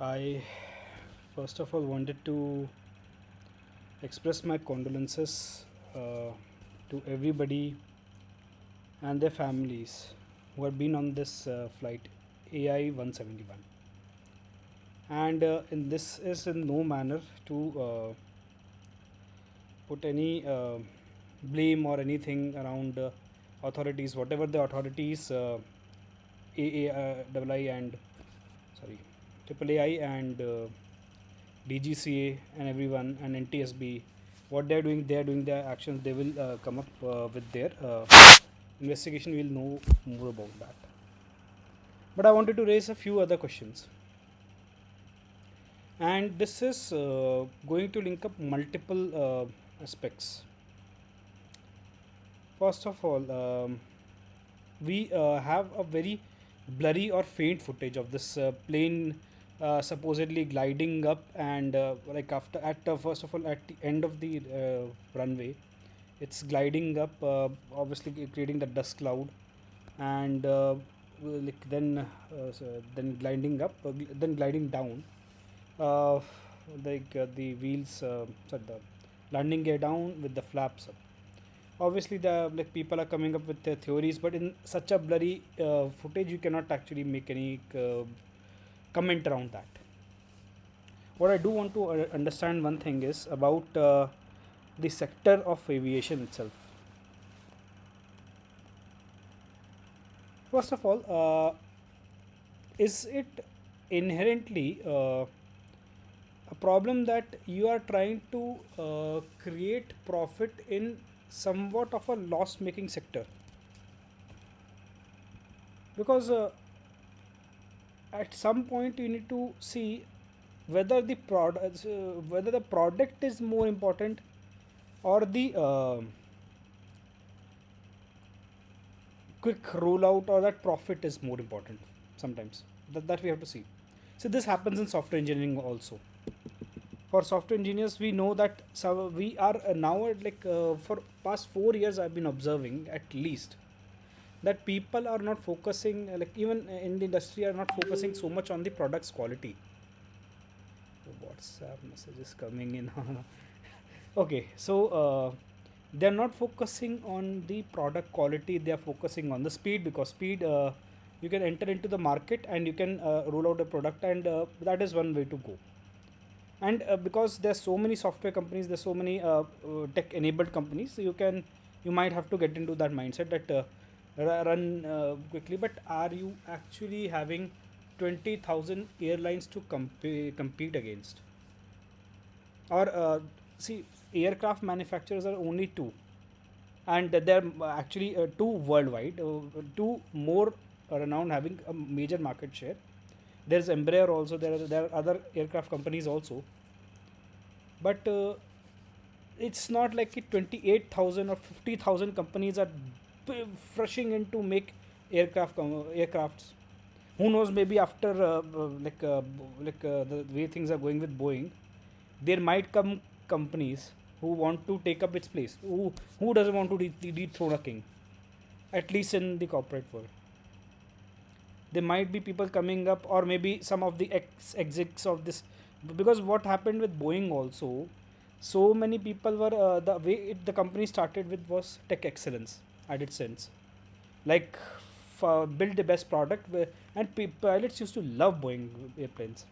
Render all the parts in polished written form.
I first of all wanted to express my condolences to everybody and their families who have been on this flight AI 171. And in this is in no manner to put any blame or anything around authorities, whatever the authorities AAI and sorry Triple AI and DGCA and everyone and NTSB, what they are doing their actions. They will come up with their investigation. We'll know more about that. But I wanted to raise a few other questions, and this is going to link up multiple aspects. First of all, we have a very blurry or faint footage of this plane supposedly gliding up and like after at first of all at the end of the runway, it's gliding up, obviously creating the dust cloud, and like then gliding up, then gliding down, uh, the wheels, sorry, the landing gear down with the flaps up. Obviously the like people are coming up with their theories, but in such a blurry footage you cannot actually make any comment around that. What I do want to understand one thing is about the sector of aviation itself. First of all, is it inherently a problem that you are trying to create profit in somewhat of a loss making sector? Because at some point you need to see whether the product is more important, or the quick rollout, or that profit is more important. Sometimes that we have to see. So this happens in software engineering also. For software engineers, we know that we are now for past 4 years I've been observing at least that people are not focusing, like even in the industry, are not focusing so much on the product's quality. WhatsApp messages coming in. Okay, so they're not focusing on the product quality, they are focusing on the speed, because speed, you can enter into the market and you can roll out a product, and that is one way to go. And because there's so many software companies, there's so many tech enabled companies, so you might have to get into that mindset that run quickly. But are you actually having 20,000 airlines to compete against? Or see, aircraft manufacturers are only two, and there are actually two worldwide, two more renowned, having a major market share. There's Embraer also. There are other aircraft companies also, but it's not like 28,000 or 50,000 companies are rushing in to make aircrafts. Who knows? Maybe after the way things are going with Boeing, there might come companies who want to take up its place. Who doesn't want to dethrone a king? At least in the corporate world, there might be people coming up, or maybe some of the execs of this. Because what happened with Boeing also, so many people were the way the company started with was tech excellence at its sense, like build the best product, and pilots used to love Boeing airplanes.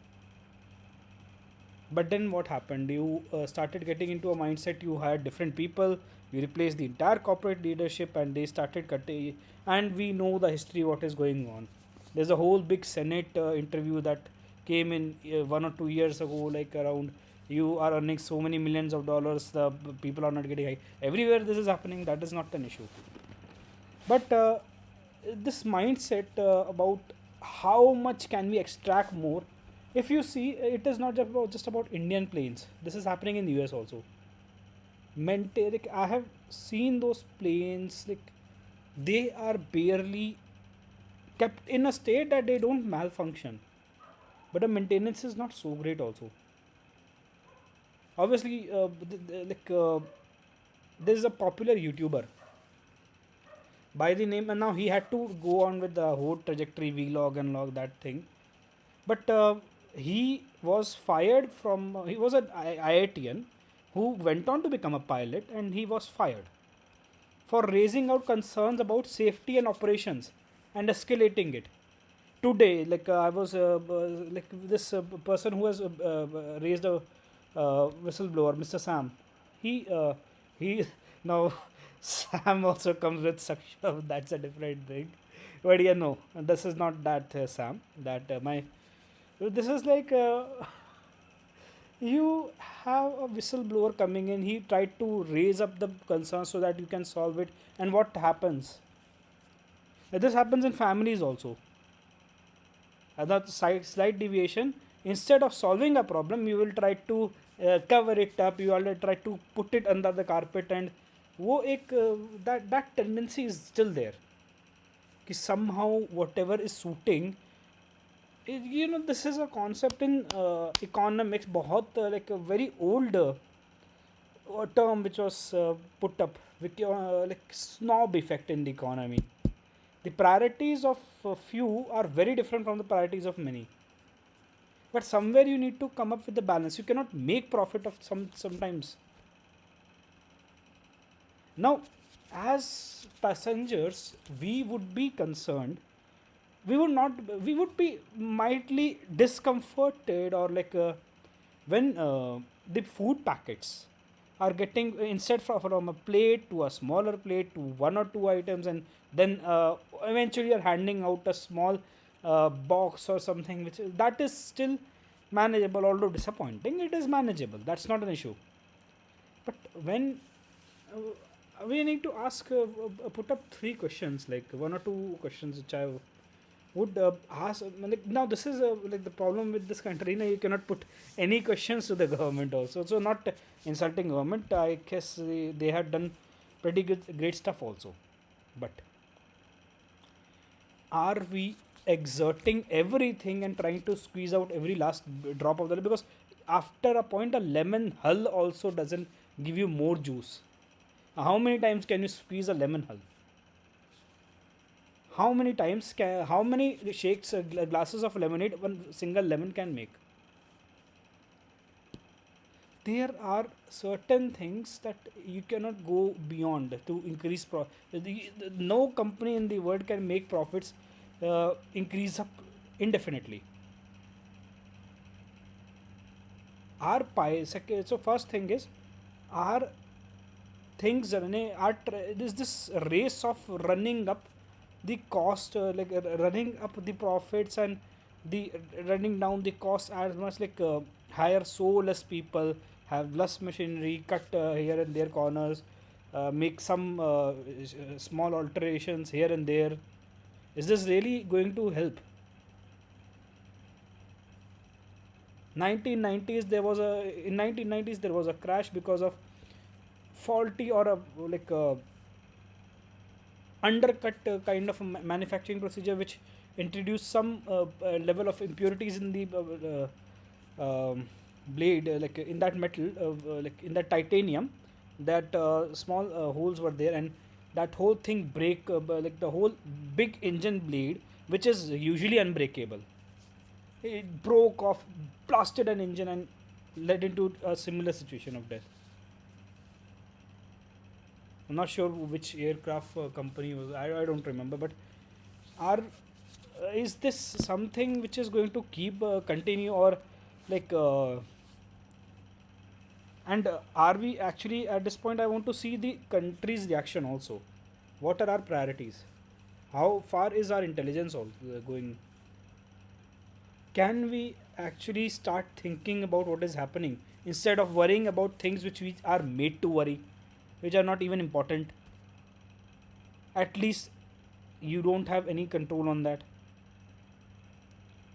But then what happened? You started getting into a mindset. You hired different people. You replaced the entire corporate leadership, and they started cutting. And we know the history. What is going on? There's a whole big Senate interview that came in 1 or 2 years ago, like around, you are earning so many millions of dollars. The people are not getting high. Everywhere this is happening. That is not an issue. But this mindset about how much can we extract more. If you see, it is not just about Indian planes. This is happening in the US also. Like, I have seen those planes, like they are barely kept in a state that they don't malfunction, but the maintenance is not so great also. Obviously, there is a popular YouTuber by the name, and now he had to go on with the whole trajectory vlog and log that thing. But he was fired from, he was an IITian who went on to become a pilot, and he was fired for raising out concerns about safety and operations and escalating it. Today, like I was like this person who has raised a whistleblower, Mr. Sam. He now Sam also comes with Saksham. That's a different thing, but yeah, no, this is not that Sam. That my this is like you have a whistleblower coming in. He tried to raise up the concern so that you can solve it. And what happens? This happens in families also. Another slight deviation, instead of solving a problem, you will try to cover it up, you will try to put it under the carpet, and वो एक that tendency is still there कि somehow whatever is suiting, this is a concept in economics, बहुत like a very old term which was put up with like snob effect in the economy. The priorities of few are very different from the priorities of many. But somewhere you need to come up with the balance. You cannot make profit of sometimes. Now, as passengers, we would be concerned. We would not. We would be mildly discomforted, or like when the food packets are getting, instead from a plate to a smaller plate to one or two items, and then eventually you're handing out a small box or something, which that is still manageable, although disappointing. It is manageable. That's not an issue. But when we need to ask, put up three questions, like one or two questions which I would ask. Like, now this is like the problem with this country. Now you cannot put any questions to the government also. So not insulting government. I guess they have done pretty great stuff also. But are we exerting everything and trying to squeeze out every last drop of the, because after a point a lemon hull also doesn't give you more juice. How many times can you squeeze a lemon hull? How many times how many shakes glasses of lemonade one single lemon can make? There are certain things that you cannot go beyond to increase no company in the world can make profits increase up indefinitely. Our pie, so first thing is, our things is this race of running up the cost, like running up the profits, and the running down the cost as much, like hire so less people, have less machinery, cut here and there corners, make some small alterations here and there. Is this really going to help? 1990s there was a in 1990s there was a crash because of faulty or a like undercut kind of a manufacturing procedure, which introduced some level of impurities in the blade, like in that metal, like in that titanium, that small holes were there, and that whole thing break, like the whole big engine blade, which is usually unbreakable, it broke off, blasted an engine, and led into a similar situation of death. I'm not sure which aircraft company was. I don't remember. But are is this something which is going to keep continue, or like and are we actually at this point? I want to see the country's reaction also. What are our priorities? How far is our intelligence also going? Can we actually start thinking about what is happening instead of worrying about things which we are made to worry, which are not even important? At least you don't have any control on that.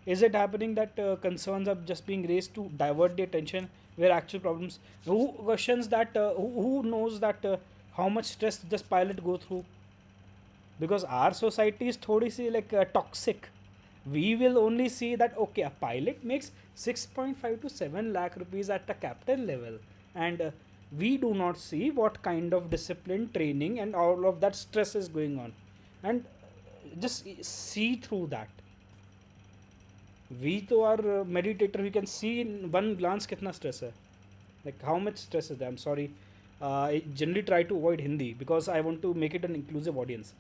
Is it happening that concerns are just being raised to divert the attention where actual problems? Who questions that? Who knows that how much stress does pilot go through? Because our society is thodi si like toxic. We will only see that okay, a pilot makes 6.5 to 7 lakh rupees at the captain level, and we do not see what kind of discipline, training, and all of that stress is going on, and just see through that. We तो are meditator, we can see in one glance कितना stress है, like how much stress is there. I'm sorry, I generally try to avoid Hindi because I want to make it an inclusive audience,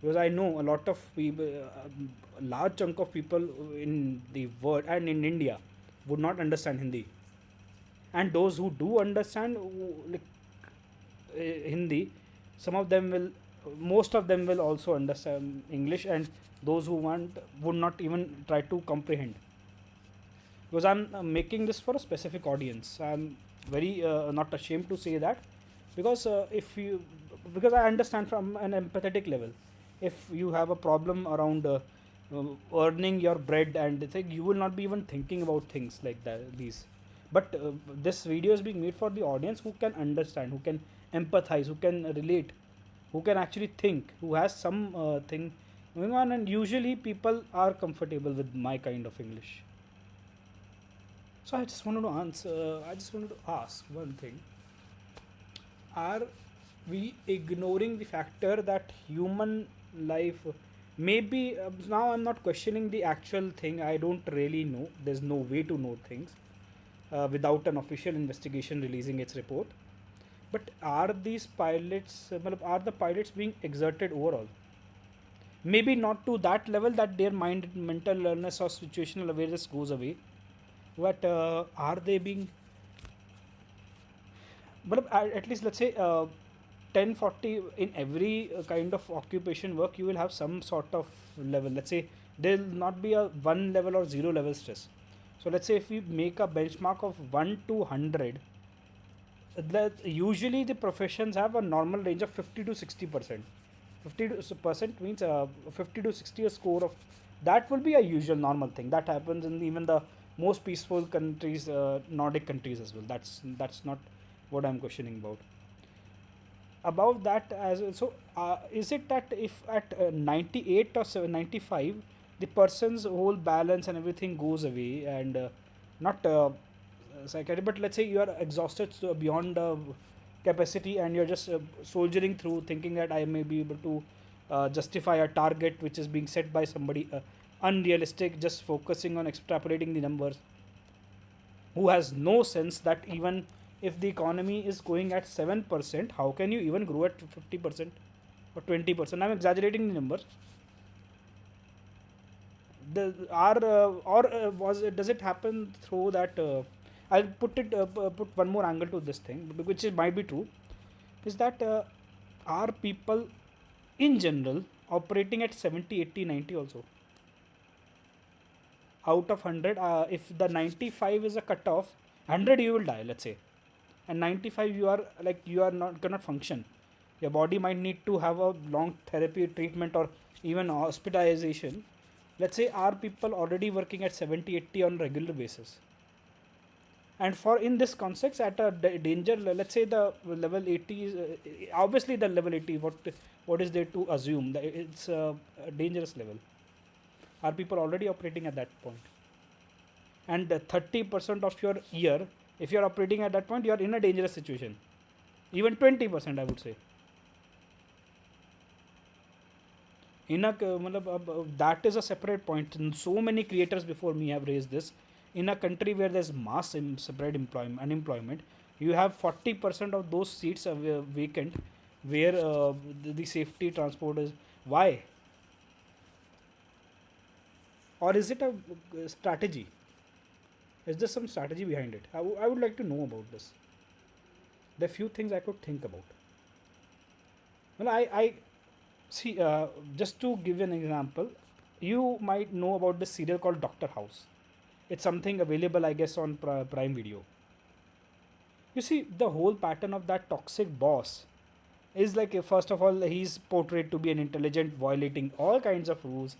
because I know a lot of people, a large chunk of people in the world and in India would not understand Hindi, and those who do understand like Hindi, some of them will, most of them will also understand English, and those who want would not even try to comprehend, because I'm making this for a specific audience. I'm very not ashamed to say that, because if you, because I understand from an empathetic level. If you have a problem around earning your bread and the thing, you will not be even thinking about things like that. These, but this video is being made for the audience who can understand, who can empathize, who can relate, who can actually think, who has some thing going on, and usually people are comfortable with my kind of English. So I just wanted to answer. I just wanted to ask one thing: are we ignoring the factor that human life? Maybe now I'm not questioning the actual thing. I don't really know. There's no way to know things without an official investigation releasing its report. But are these pilots? Are the pilots being exerted overall? Maybe not to that level that their mental illness or situational awareness goes away, but are they being, but at least let's say 10-40 in every kind of occupation work, you will have some sort of level. Let's say there will not be a 1 level or 0 level stress. So let's say if we make a benchmark of 1 to 100, that usually the professions have a normal range of 50 to 60%. 50% means 50 to 60 a score of, that will be a usual normal thing that happens in even the most peaceful countries, Nordic countries as well. That's not what I'm questioning about. Above that as well. So is it that if at 98 or 95 the person's whole balance and everything goes away, and not psychiatric, but let's say you are exhausted beyond capacity, and you're just soldiering through thinking that I may be able to justify a target which is being set by somebody unrealistic, just focusing on extrapolating the numbers, who has no sense that even if the economy is going at 7%, how can you even grow at 50% or 20%? I'm exaggerating the numbers. The are or was it, does it happen through that I'll put one more angle to this thing, which is, might be true, is that are people in general operating at 70, 80, 90 also? Out of 100, if the 95 is a cutoff, 100 you will die, let's say, and 95 you are like, you are not cannot function. Your body might need to have a long therapy treatment or even hospitalization. Let's say, are people already working at 70, 80 on regular basis? And for in this context, at a danger, let's say the level 80 is obviously the level 80, what is there to assume that it's a dangerous level? Are people already operating at that point? And 30% of your year, if you're operating at that point, you're in a dangerous situation. Even 20%, I would say. In a that is a separate point. And so many creators before me have raised this. In a country where there's mass spread unemployment, you have 40% of those seats are vacant, where the safety transport is. Why? Or is it a strategy? Is there some strategy behind it? I would like to know about this. There are few things I could think about. Well, I see. Just to give an example, you might know about this serial called Doctor House. It's something available, I guess, on Prime Video. You see, the whole pattern of that toxic boss is like, first of all, he's portrayed to be an intelligent, violating all kinds of rules,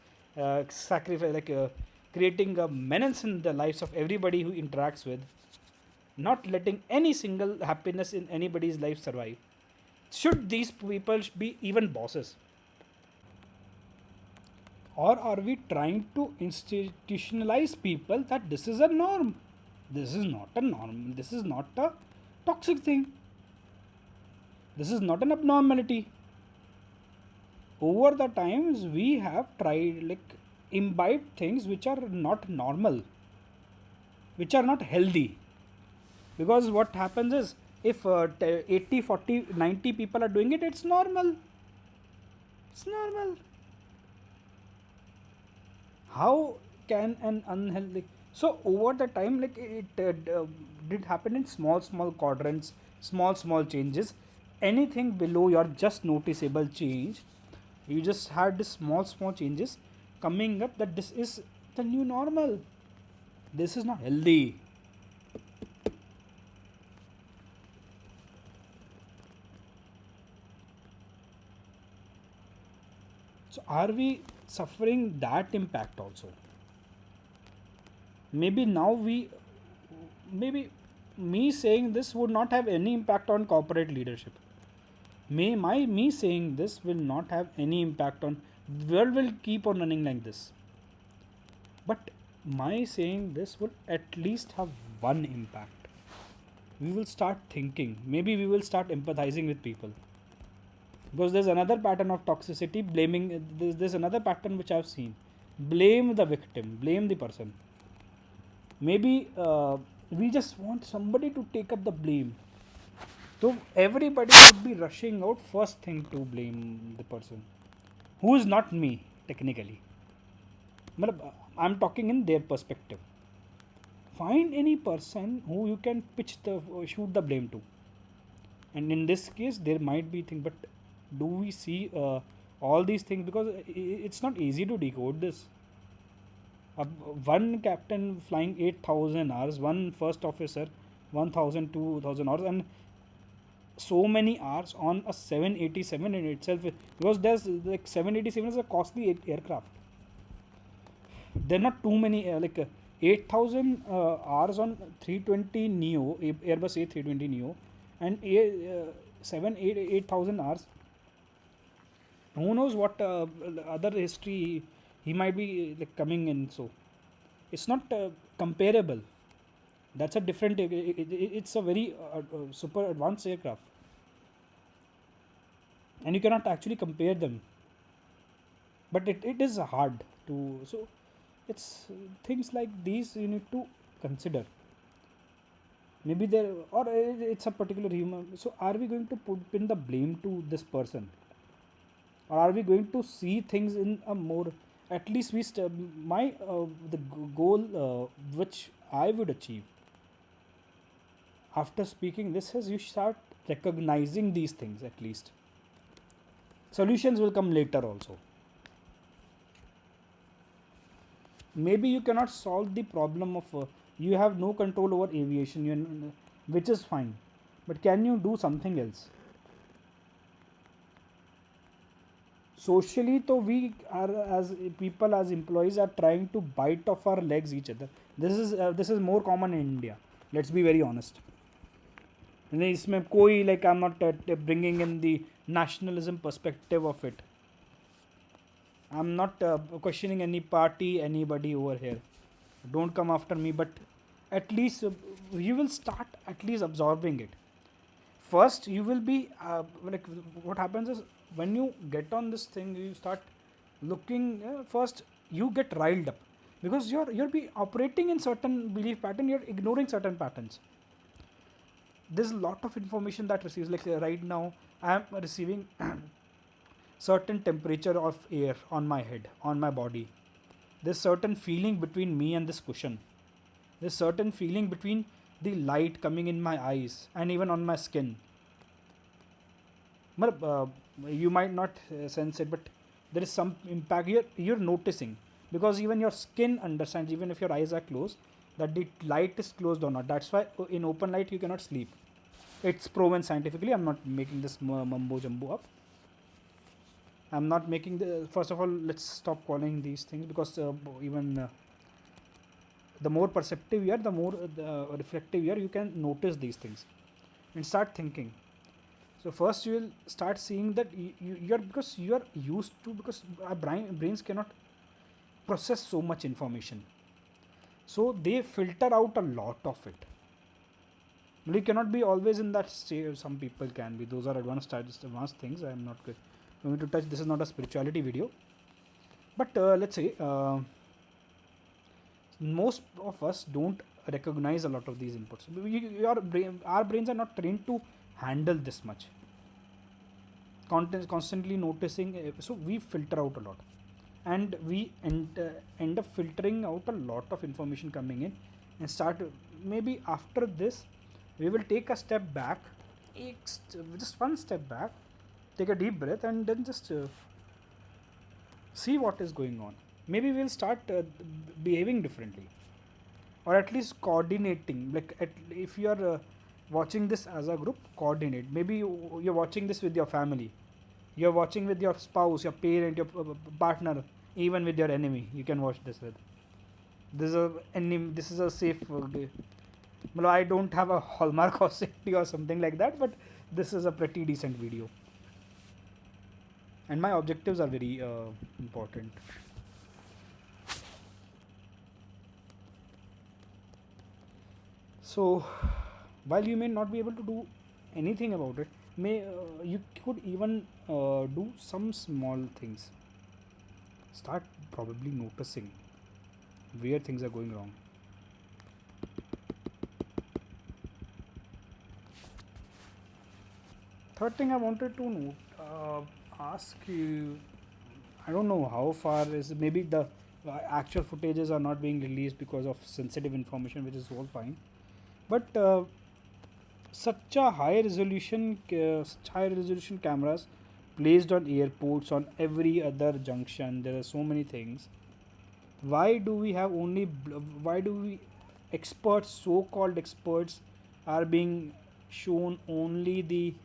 sacrifice, like creating a menace in the lives of everybody who interacts with, not letting any single happiness in anybody's life survive. Should these people be even bosses? Or are we trying to institutionalize people that this is a norm? This is not a norm. This is not a toxic thing. This is not an abnormality. Over the times, we have tried, like, imbibe things which are not normal, which are not healthy. Because what happens is, if 80, 40, 90 people are doing it, it's normal. It's normal. How can an unhealthy, so over the time, like it did happen in small quadrants, small changes. Anything below your just noticeable change, you just had this small changes coming up, that this is the new normal. This is not healthy. So are we suffering that impact also? Maybe now we, maybe me saying this would not have any impact on corporate leadership. Me saying this will not have any impact on, world will keep on running like this. But my saying this will at least have one impact. We will start thinking. Maybe we will start empathizing with people. Because there's another pattern of toxicity, blaming. There's another pattern which I've seen. Blame the victim, blame the person. Maybe we just want somebody to take up the blame. So everybody would be rushing out first thing to blame the person who is not me technically. I'm talking in their perspective. Find any person who you can shoot the blame to, and in this case there might be things. But do we see all these things? Because it's not easy to decode this. One captain flying 8,000 hours, one first officer 1,000, 2,000 hours, and so many hours on a 787 in itself, because there's like 787 is a costly aircraft. There are not too many 8,000 hours on 320 Neo, Airbus A320 Neo, and 8,000 hours. Who knows what other history he might be coming in. So it's not comparable. That's a different. It's a very super advanced aircraft, and you cannot actually compare them. But it is hard to. So it's things like these you need to consider. Maybe there, or it's a particular human. So are we going to pin the blame to this person, or are we going to see things in a more? At least my the goal which I would achieve after speaking this is, you start recognizing these things. At least solutions will come later also. Maybe you cannot solve the problem of you have no control over aviation, which is fine, but can you do something else? Socially, so we are, as people, as employees, are trying to bite off our legs each other. This is more common in India. Let's be very honest. And इसमें कोई, like, I'm not bringing in the nationalism perspective of it. I'm not questioning any party, anybody over here. Don't come after me, but at least you will start at least absorbing it. First, you will be like, what happens is, when you get on this thing, you start looking. First, you get riled up because you're be operating in certain belief pattern. You're ignoring certain patterns. There's a lot of information that receives. Like right now, I am receiving certain temperature of air on my head, on my body. There's certain feeling between me and this cushion. There's certain feeling between the light coming in my eyes and even on my skin. You might not sense it, but there is some impact here. You're noticing, because even your skin understands, even if your eyes are closed, that the light is closed or not. That's why in open light you cannot sleep. It's proven scientifically. I'm not making this mumbo jumbo up. I'm not making the. First of all, let's stop calling these things, because even the more perceptive you are, the more reflective you are, you can notice these things and start thinking. So first you will start seeing that you're, because you are used to, because our brains cannot process so much information, so they filter out a lot of it. You cannot be always in that state. Some people can be. Those are advanced things. I am not going to touch. This is not a spirituality video. But let's say most of us don't recognize a lot of these inputs. Our brains are not trained to handle this much content, constantly noticing, so we filter out a lot, and we end up filtering out a lot of information coming in, and start, maybe after this we will take a step back, just one step back, take a deep breath, and then just see what is going on. Maybe we'll start behaving differently, or at least coordinating. Like, if you are watching this as a group, coordinate. Maybe you're watching this with your family, you're watching with your spouse, your parent, your partner, even with your enemy. You can watch this with. This is a this is a safe. Well, I don't have a hallmark of safety or something like that, but this is a pretty decent video, and my objectives are very important. So, while you may not be able to do anything about it, may you could even do some small things. Start probably noticing where things are going wrong. Third thing I wanted to know, ask you, I don't know how far is, maybe the actual footages are not being released because of sensitive information, which is all fine. But such high resolution cameras placed on airports, on every other junction, there are so many things. Why do we have only? Why do we experts, so-called experts, are being shown only the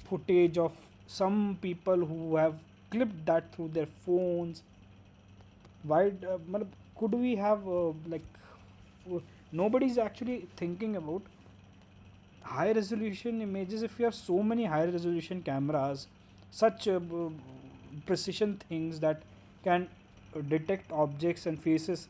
footage of some people who have clipped that through their phones? Why? Could we have nobody's actually thinking about high resolution images. If you have so many high resolution cameras, such precision things that can detect objects and faces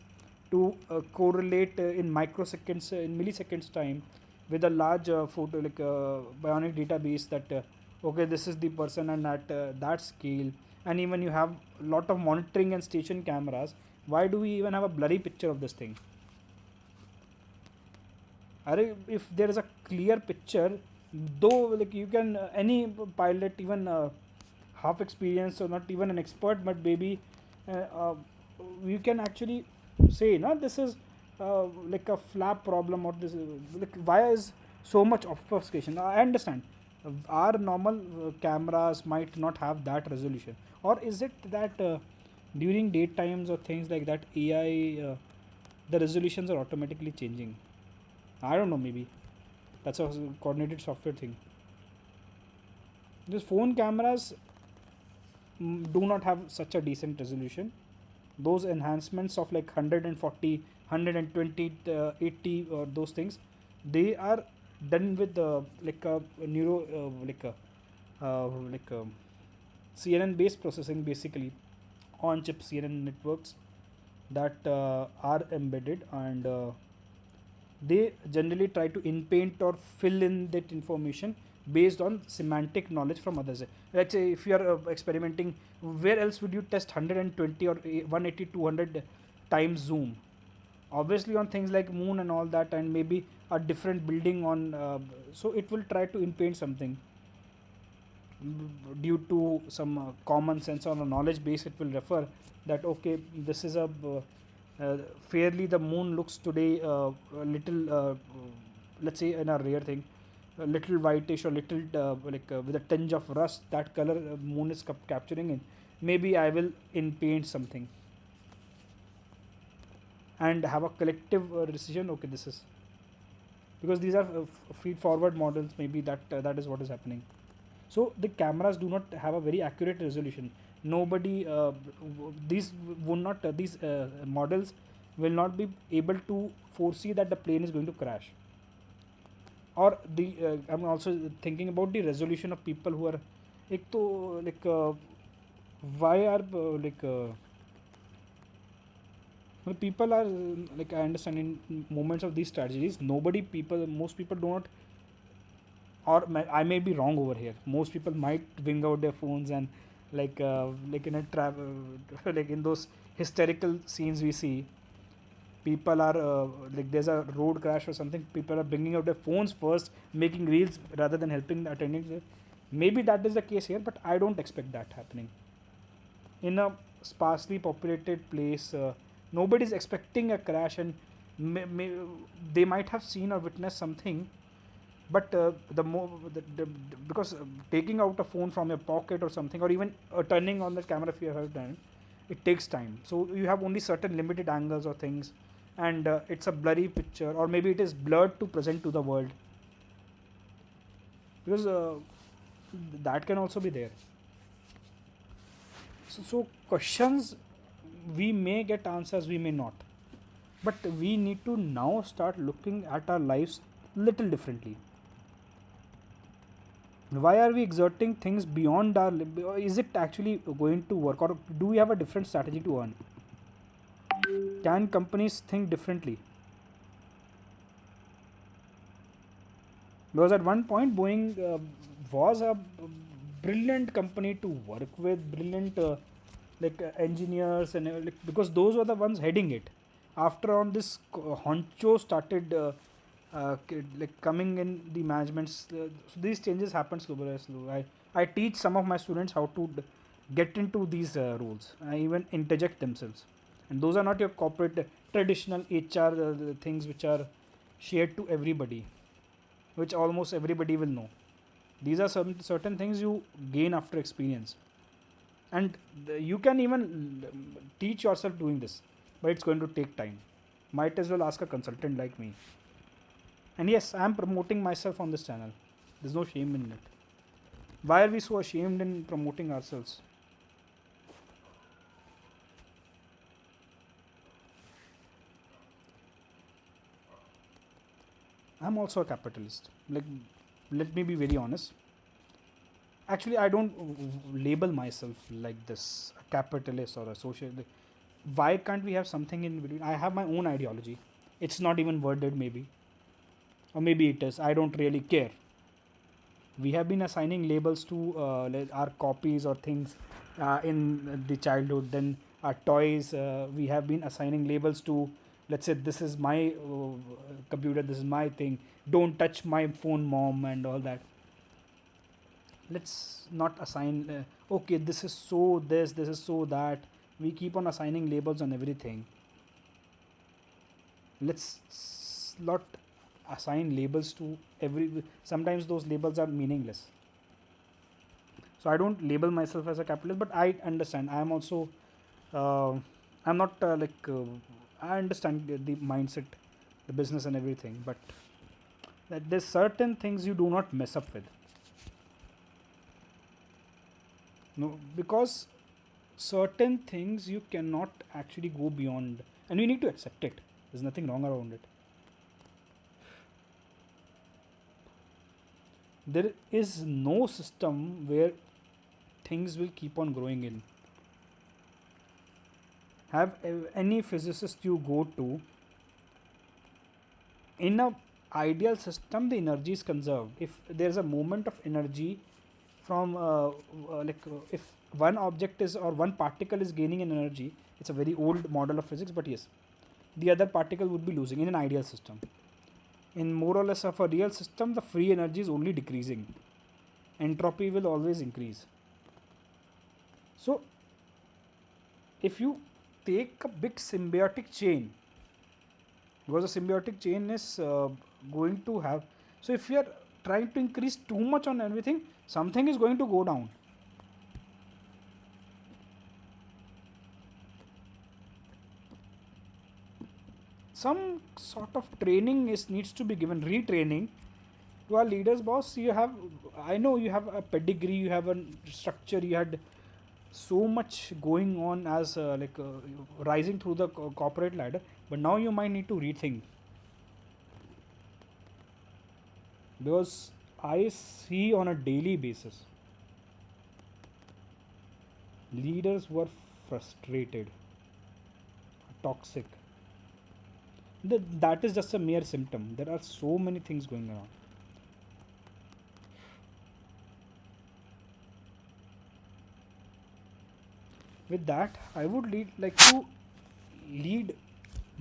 to correlate in microseconds, in milliseconds time, with a large photo, like bionic database, that okay, this is the person, and at that scale, and even you have a lot of monitoring and station cameras. Why do we even have a blurry picture of this thing? If there is a clear picture, though, like, you can any pilot, even half experienced or not even an expert, but maybe uh, uh, you can actually say, no, this is like a flap problem, or this like, why is so much obfuscation? I understand our normal cameras might not have that resolution, or is it that during daytimes or things like that, AI, the resolutions are automatically changing? I don't know, maybe that's a coordinated software thing. These phone cameras do not have such a decent resolution. Those enhancements of like 140, 120, 80, or those things, they are done with like a neuro, like CNN based processing, basically on chip CNN networks that are embedded, and they generally try to inpaint or fill in that information based on semantic knowledge from others. Let's say if you are experimenting, where else would you test 120 or 180, 200 times zoom? Obviously on things like moon and all that, and maybe a different building on, so it will try to inpaint something due to some common sense or a knowledge base. It will refer that, okay, this is a fairly, the moon looks today a little, let's say in a rare thing, a little whitish, or little with a tinge of rust, that color moon is capturing in. Maybe I will in paint something and have a collective decision. Okay, this is because these are feed forward models. Maybe that is what is happening. So the cameras do not have a very accurate resolution. Nobody, these would not, these models will not be able to foresee that the plane is going to crash. Or the I'm also thinking about the resolution of people who are, ek to, like why are well, people are like, I understand in moments of these tragedies, nobody, people, most people do not, or I may be wrong over here. Most people might bring out their phones and like in a travel like in those hysterical scenes we see. People are like there's a road crash or something. People are bringing out their phones first, making reels rather than helping attending. Maybe that is the case here, but I don't expect that happening in a sparsely populated place. Nobody's expecting a crash, and they might have seen or witnessed something, but because taking out a phone from your pocket or something, or even turning on the camera if you have done, it takes time. So you have only certain limited angles or things, and it's a blurry picture, or maybe it is blurred to present to the world, because that can also be there. So questions, we may get answers, we may not, but we need to now start looking at our lives little differently. Why are we exerting things beyond our is it actually going to work, or do we have a different strategy to earn? Can companies think differently? Because at one point Boeing was a brilliant company to work with, brilliant engineers, and because those were the ones heading it. After on this honcho started coming in the managements, so these changes happen slowly. I teach some of my students how to get into these roles. I even interject themselves, and those are not your corporate traditional HR things which are shared to everybody, which almost everybody will know. These are some certain things you gain after experience, and you can even teach yourself doing this, but it's going to take time. Might as well ask a consultant like me. And yes, I am promoting myself on this channel. There's no shame in it. Why are we so ashamed in promoting ourselves? I'm also a capitalist. Let me be very honest. Actually, I don't label myself like this, a capitalist or a social. Why can't we have something in between? I have my own ideology. It's not even worded, maybe, or maybe it is. I don't really care. We have been assigning labels to our copies or things in the childhood. Then our toys, we have been assigning labels to. Let's say this is my computer, this is my thing. Don't touch my phone, mom, and all that. Let's not assign. Okay, this is so this is so that. We keep on assigning labels on everything. Let's not assign labels to every. Sometimes those labels are meaningless. So I don't label myself as a capitalist, but I understand. I am also. Uh, I'm not I understand the mindset, the business, and everything, but that there's certain things you do not mess up with. No, because certain things you cannot actually go beyond, and you need to accept it. There's nothing wrong around it. There is no system where things will keep on growing in. Have any physicist you go to, in a ideal system the energy is conserved. If there's a moment of energy from if one object is or one particle is gaining an energy, it's a very old model of physics, but yes, the other particle would be losing in an ideal system. In more or less of a real system, the free energy is only decreasing. Entropy will always increase. So if you take a big symbiotic chain, because a symbiotic chain is going to have, so if you are trying to increase too much on everything, something is going to go down. Some sort of training needs to be given, retraining to our leaders. Boss, you have, I know you have a pedigree, you have a structure, you had so much going on as rising through the corporate ladder, but now you might need to rethink, because I see on a daily basis leaders who are frustrated, toxic. That is just a mere symptom. There are so many things going on. with that, I would like to lead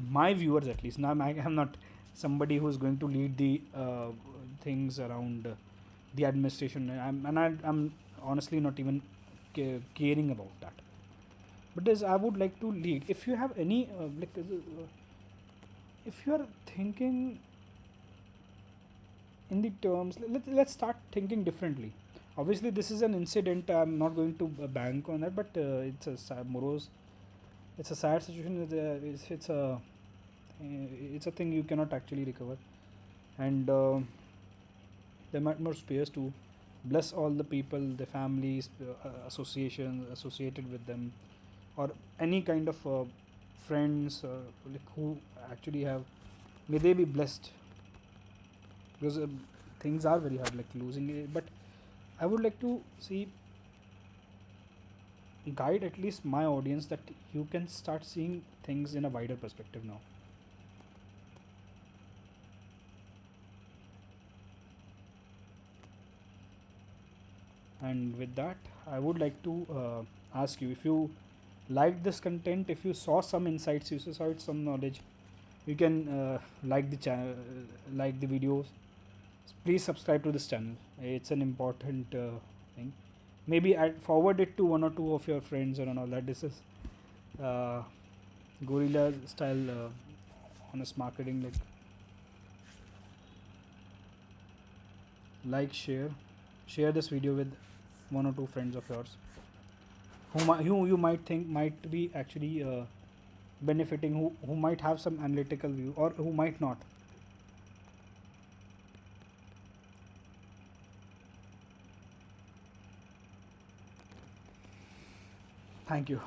my viewers, at least. Now I'm not somebody who's going to lead the things around the administration. I'm honestly not even caring about that. But as I would like to lead, if you have any if you are thinking in the terms, let's start thinking differently. Obviously, this is an incident. I'm not going to bank on that, but it's a morose. It's a sad situation. It's a thing you cannot actually recover, and there might more space to bless all the people, the families, associations associated with them, or any kind of friends who actually have. May they be blessed, because things are very hard, like losing it. But I would like to see guide at least my audience that you can start seeing things in a wider perspective now. And with that, I would like to ask you, if you liked this content, if you saw some insights, you saw some knowledge, you can like the channel, like the videos. Please subscribe to this channel. It's an important thing. Maybe I forward it to one or two of your friends and all that. This is uh, guerrilla style honest marketing. Share this video with one or two friends of yours who you might think might be actually benefiting, who might have some analytical view, or who might not. Thank you.